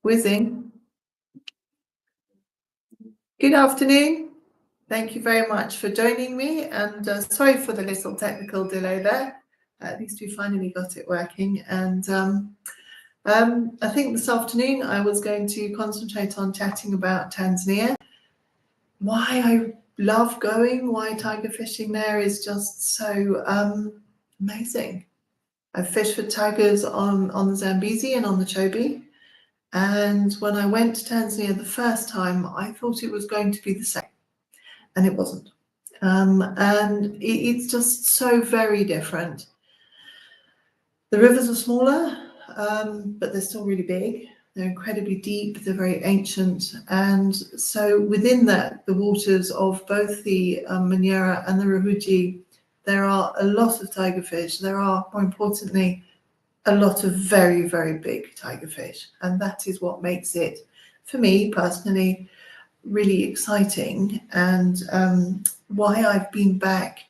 Whizzing. Good afternoon. Thank you very much for joining me, and sorry for the little technical delay there. At least we finally got it working. And I think this afternoon I was going to concentrate on chatting about Tanzania. Why I love going, why tiger fishing there is just so amazing. I've fished for tigers on the Zambezi and on the Chobe. And when I went to Tanzania the first time, I thought it was going to be the same, and it wasn't. And it's just so very different. The rivers are smaller, but they're still really big. They're incredibly deep, they're very ancient. And so within that, the waters of both the Manyara and the Ruhuji, there are a lot of tigerfish. There are, more importantly, a lot of very, very big tigerfish. And that is what makes it, for me personally, really exciting, and why I've been back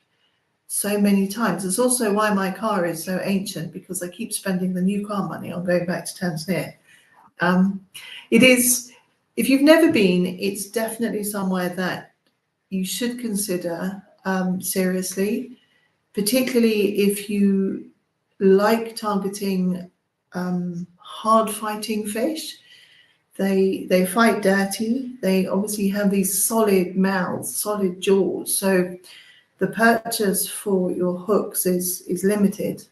so many times. It's also why my car is so ancient, because I keep spending the new car money on going back to Tanzania. It is, if you've never been, it's definitely somewhere that you should consider seriously, particularly if you like targeting hard fighting fish. They fight dirty. They obviously have these solid mouths, solid jaws. So the purchase for your hooks is limited.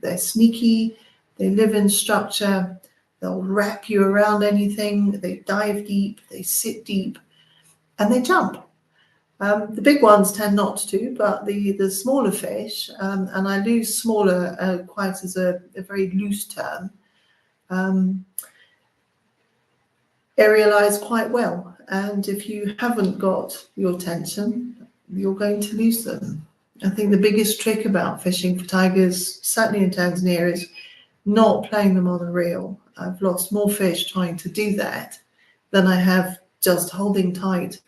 They're sneaky. They live in structure. They'll wrap you around anything. They dive deep. They sit deep, and they jump. The big ones tend not to, but the smaller fish, and I use smaller quite as a very loose term, aerialize quite well. And if you haven't got your tension, you're going to lose them. I think the biggest trick about fishing for tigers, certainly in Tanzania, is not playing them on a reel. I've lost more fish trying to do that than I have just holding tight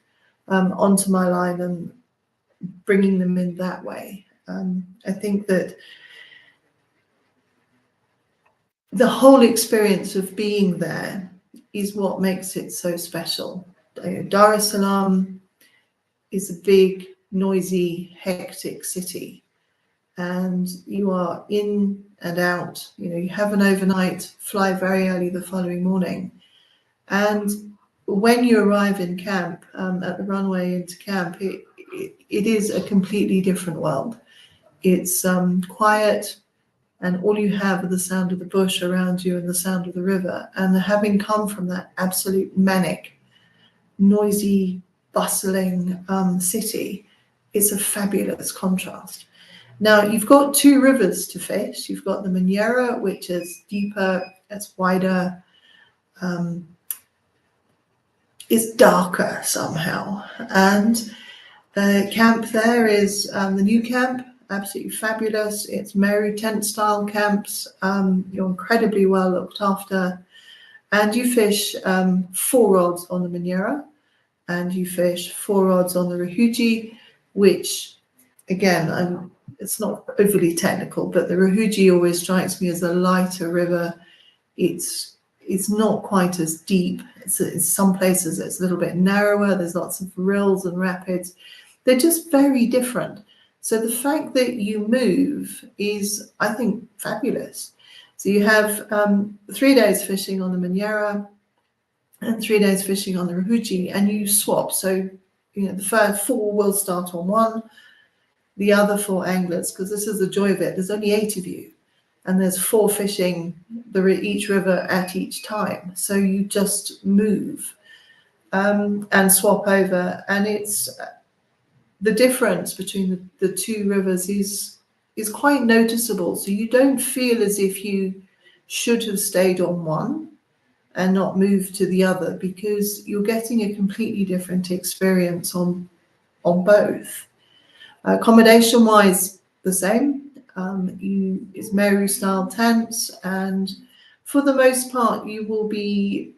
onto my line and bringing them in that way. I think that the whole experience of being there is what makes it so special. Dar es Salaam is a big, noisy, hectic city, and you are in and out. You have an overnight, fly very early the following morning, and when you arrive in camp, at the runway into camp, it is a completely different world. It's quiet, and all you have are the sound of the bush around you and the sound of the river. And having come from that absolute manic, noisy, bustling city, it's a fabulous contrast. Now, you've got two rivers to fish. You've got the Manyara, which is deeper, it's wider, it's darker somehow. And the camp there is the new camp, absolutely fabulous. It's Meru tent style camps. You're incredibly well looked after. And you fish 4 rods on the Manyara, and you fish 4 rods on the Ruhuji, which, again, it's not overly technical, but the Ruhuji always strikes me as a lighter river. It's not quite as deep. In some places it's a little bit narrower. There's lots of rills and rapids. They're just very different. So the fact that you move is, I think, fabulous. So you have 3 days fishing on the Manyara and 3 days fishing on the Ruhuji, and you swap. So the first 4 will start on one, the other 4 anglers, because this is the joy of it. There's only 8 of you, and there's 4 fishing each river at each time. So you just move and swap over, and it's the difference between the 2 rivers is quite noticeable. So you don't feel as if you should have stayed on one and not moved to the other, because you're getting a completely different experience on both. Accommodation wise, the same. It's Meru style tents, and for the most part you will be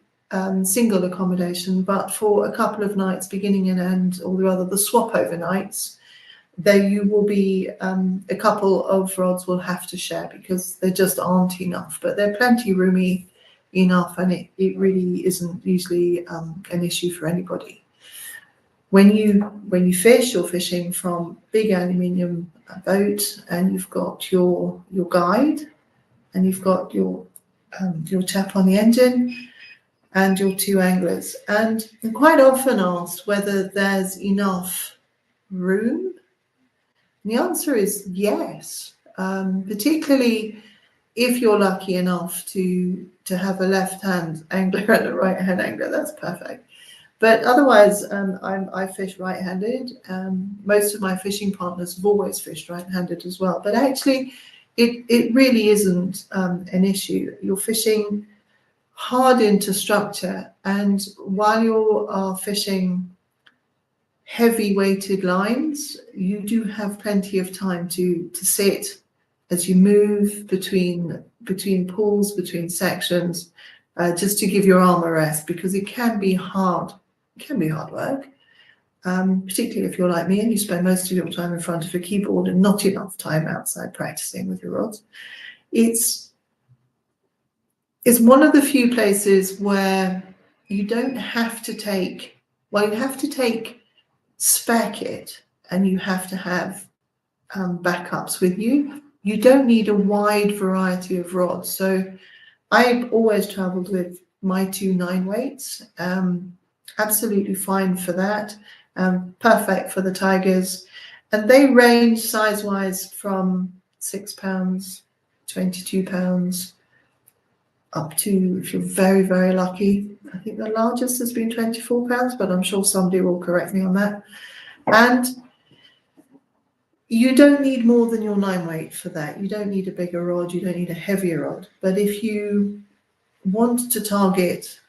single accommodation, but for a couple of nights, beginning and end, or rather the swap overnights, there you will be a couple of rods will have to share, because there just aren't enough, but they're plenty roomy, enough, and it really isn't usually an issue for anybody. When you fish, you're fishing from big aluminium boat, and you've got your guide, and you've got your chap on the engine, and your two anglers. And I'm quite often asked whether there's enough room. And the answer is yes, particularly if you're lucky enough to have a left-hand angler and a right-hand angler. That's perfect. But otherwise, I fish right-handed. Most of my fishing partners have always fished right-handed as well. But actually, it really isn't an issue. You're fishing hard into structure, and while you are fishing heavy-weighted lines, you do have plenty of time to sit as you move between pools, between sections, just to give your arm a rest, because it can be hard. It can be hard work, particularly if you're like me and you spend most of your time in front of a keyboard and not enough time outside practicing with your rods. It's one of the few places where you don't have to take, well, you have to take spare kit, and you have to have backups with you. You don't need a wide variety of rods. So I've always traveled with my 2 9-weights. Absolutely fine for that. Perfect for the tigers. And they range size-wise from 6 pounds, 22 pounds, up to, if you're very, very lucky, I think the largest has been 24 pounds, but I'm sure somebody will correct me on that. And you don't need more than your 9-weight for that. You don't need a bigger rod. You don't need a heavier rod. But if you want to target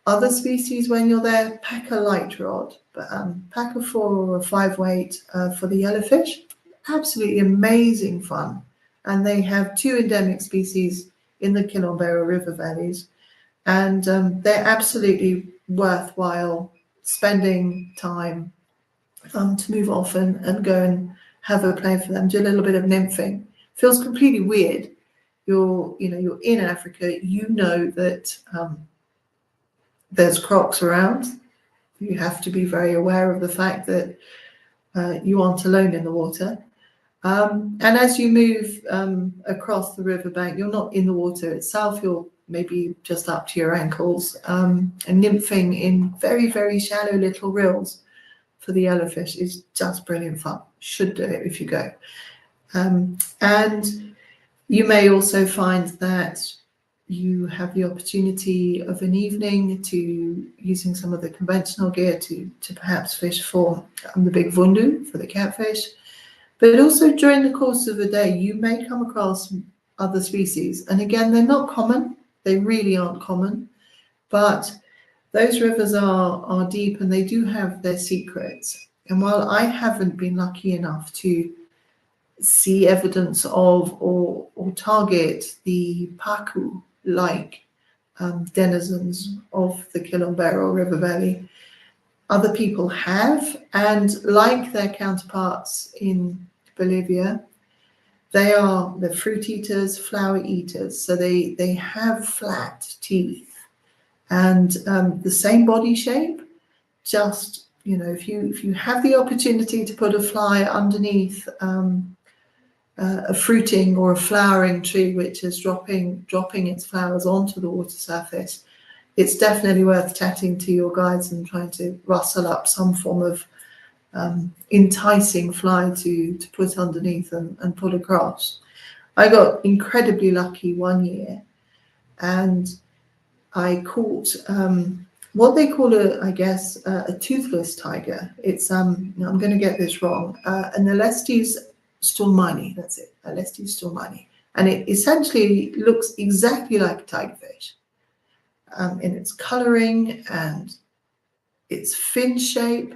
other species when you're there, pack a light rod, but pack a 4 or a 5-weight for the yellowfish. Absolutely amazing fun. And they have 2 endemic species in the Kilimanjaro river valleys, and they're absolutely worthwhile spending time to move off and go and have a play for them, do a little bit of nymphing. Feels completely weird. You're in Africa, you know that there's crocs around. You have to be very aware of the fact that you aren't alone in the water. And as you move across the riverbank, you're not in the water itself, you're maybe just up to your ankles, and nymphing in very, very shallow little rills for the yellowfish is just brilliant fun. Should do it if you go. And you may also find that you have the opportunity of an evening to using some of the conventional gear to perhaps fish for the big vundu, for the catfish. But also during the course of the day, you may come across other species. And again, they're not common. They really aren't common. But those rivers are deep, and they do have their secrets. And while I haven't been lucky enough to see evidence of or target the pacu-like denizens of the Kilimanjaro River Valley, other people have, and like their counterparts in Bolivia, they're fruit eaters, flower eaters, so they have flat teeth and the same body shape. Just if you have the opportunity to put a fly underneath a fruiting or a flowering tree which is dropping its flowers onto the water surface, it's definitely worth chatting to your guides and trying to rustle up some form of enticing fly to put underneath and pull across. I got incredibly lucky one year, and I caught what they call a toothless tiger. It's I'm going to get this wrong. An Alestes stormani. That's it, Alestes stormani, and it essentially looks exactly like a tigerfish in its colouring and its fin shape.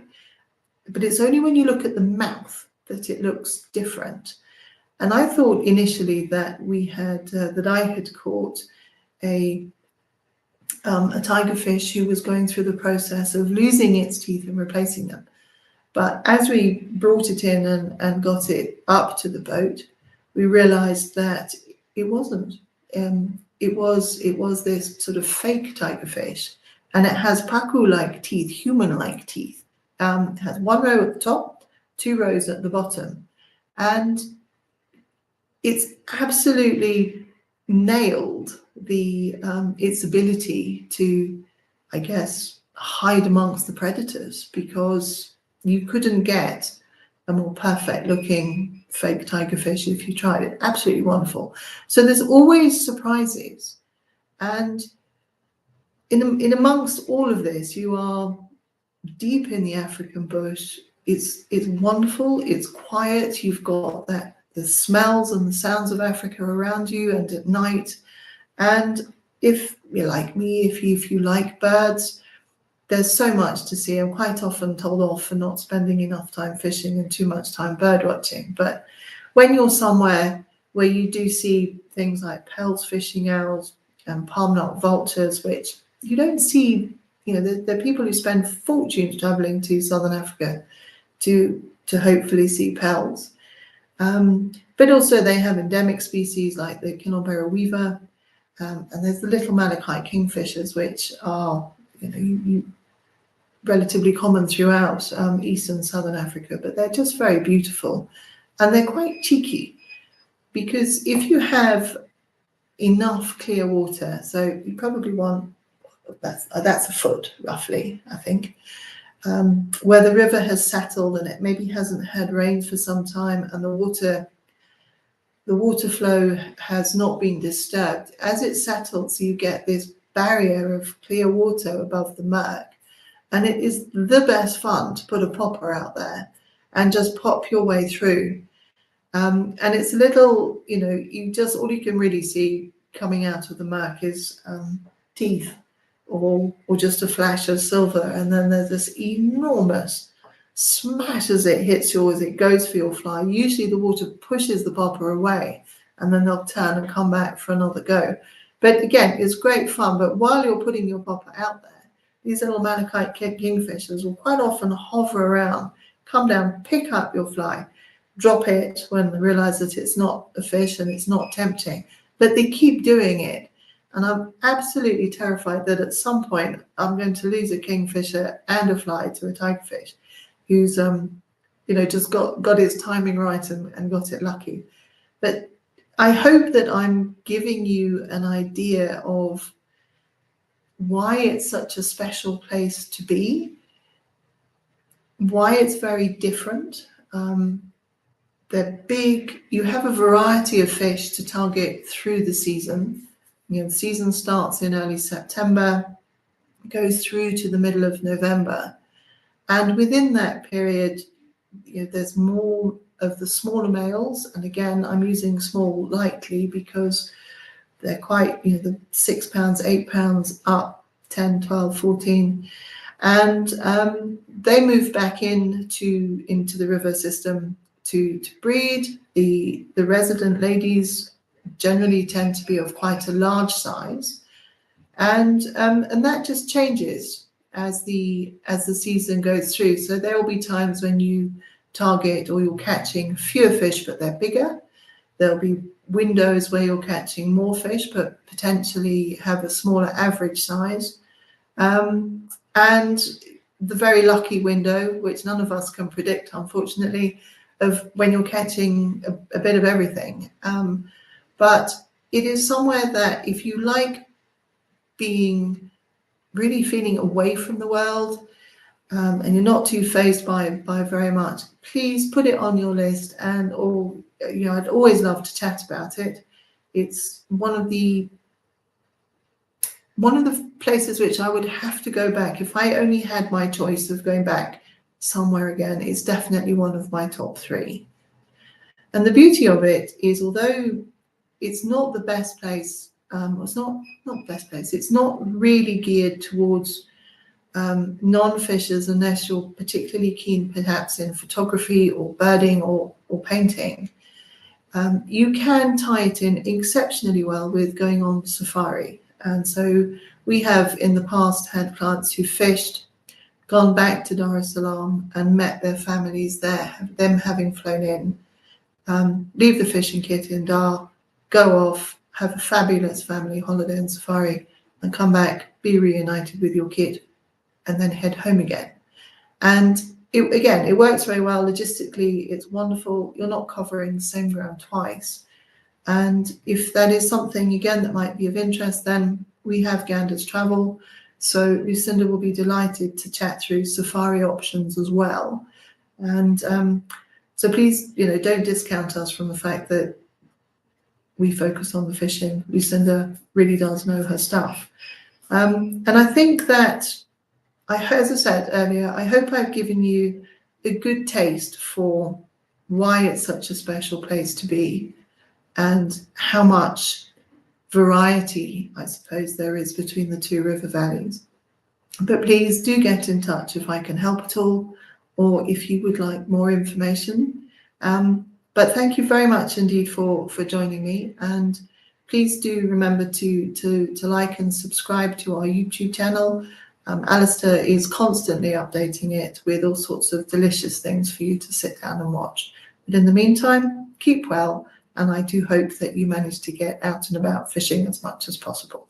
But it's only when you look at the mouth that it looks different. And I thought initially that I had caught a tigerfish who was going through the process of losing its teeth and replacing them. But as we brought it in and got it up to the boat, we realized that it wasn't. It it was this sort of fake tigerfish, and it has pacu-like teeth, human-like teeth. It has one row at the top, 2 rows at the bottom, and it's absolutely nailed its ability to, I guess, hide amongst the predators, because you couldn't get a more perfect looking fake tigerfish if you tried it. Absolutely wonderful. So there's always surprises, and in amongst all of this, you are deep in the African bush. It's wonderful. It's quiet. You've got the smells and the sounds of Africa around you, and at night. And if you're like me, if you like birds, there's so much to see. I'm quite often told off for not spending enough time fishing and too much time bird watching. But when you're somewhere where you do see things like Pell's fishing owls and palm-nut vultures, which you don't see, there are people who spend fortunes traveling to Southern Africa to hopefully see Pell's. But also they have endemic species like the Kinobera weaver, and there's the little malachite kingfishers, which are relatively common throughout Eastern Southern Africa, but they're just very beautiful, and they're quite cheeky, because if you have enough clear water, so you probably want, that's a foot roughly, I think, where the river has settled and it maybe hasn't had rain for some time, and the water flow has not been disturbed. As it settles, you get this barrier of clear water above the murk, and it is the best fun to put a popper out there and just pop your way through. And it's a little, all you can really see coming out of the murk is teeth, or just a flash of silver, and then there's this enormous smash as it hits you, as it goes for your fly. Usually the water pushes the popper away, and then they'll turn and come back for another go. But again, it's great fun. But while you're putting your popper out there, these little malachite kingfishers will quite often hover around, come down, pick up your fly, drop it when they realize that it's not a fish and it's not tempting. But they keep doing it. And I'm absolutely terrified that at some point I'm going to lose a kingfisher and a fly to a tigerfish, who's just got his timing right and got it lucky. But I hope that I'm giving you an idea of why it's such a special place to be, why it's very different. They're big. You have a variety of fish to target through the season. The season starts in early September, goes through to the middle of November. And within that period, there's more of the smaller males. And again, I'm using small lightly because they're quite, the 6 pounds, 8 pounds up, 10, 12, 14. And they move back into the river system to breed. The resident ladies generally tend to be of quite a large size. And that just changes as the season goes through. So there will be times when you target or you're catching fewer fish, but they're bigger. There'll be windows where you're catching more fish, but potentially have a smaller average size. And the very lucky window, which none of us can predict, unfortunately, of when you're catching a bit of everything. But it is somewhere that if you like really feeling away from the world, and you're not too fazed by very much, please put it on your list. And I'd always love to chat about it. It's one of the places which I would have to go back if I only had my choice of going back somewhere again. It's definitely one of my top 3. And the beauty of it is, although it's not the best place, it's not the best place. It's not really geared towards non-fishers unless you're particularly keen perhaps in photography or birding or painting. You can tie it in exceptionally well with going on safari. And so we have in the past had clients who fished, gone back to Dar es Salaam and met their families there, them having flown in, leave the fishing kit in Dar, go off, have a fabulous family holiday and safari, and come back, be reunited with your kid, and then head home again. And it works very well logistically. It's wonderful. You're not covering the same ground twice. And if that is something, again, that might be of interest, then we have Ganders Travel. So Lucinda will be delighted to chat through safari options as well. And so please, don't discount us from the fact that we focus on the fishing. Lucinda really does know her stuff. And I think that, as I said earlier, I hope I've given you a good taste for why it's such a special place to be and how much variety, I suppose, there is between the two river valleys. But please do get in touch if I can help at all, or if you would like more information. But thank you very much indeed for joining me, and please do remember to like and subscribe to our YouTube channel. Alistair is constantly updating it with all sorts of delicious things for you to sit down and watch. But in the meantime, keep well, and I do hope that you manage to get out and about fishing as much as possible.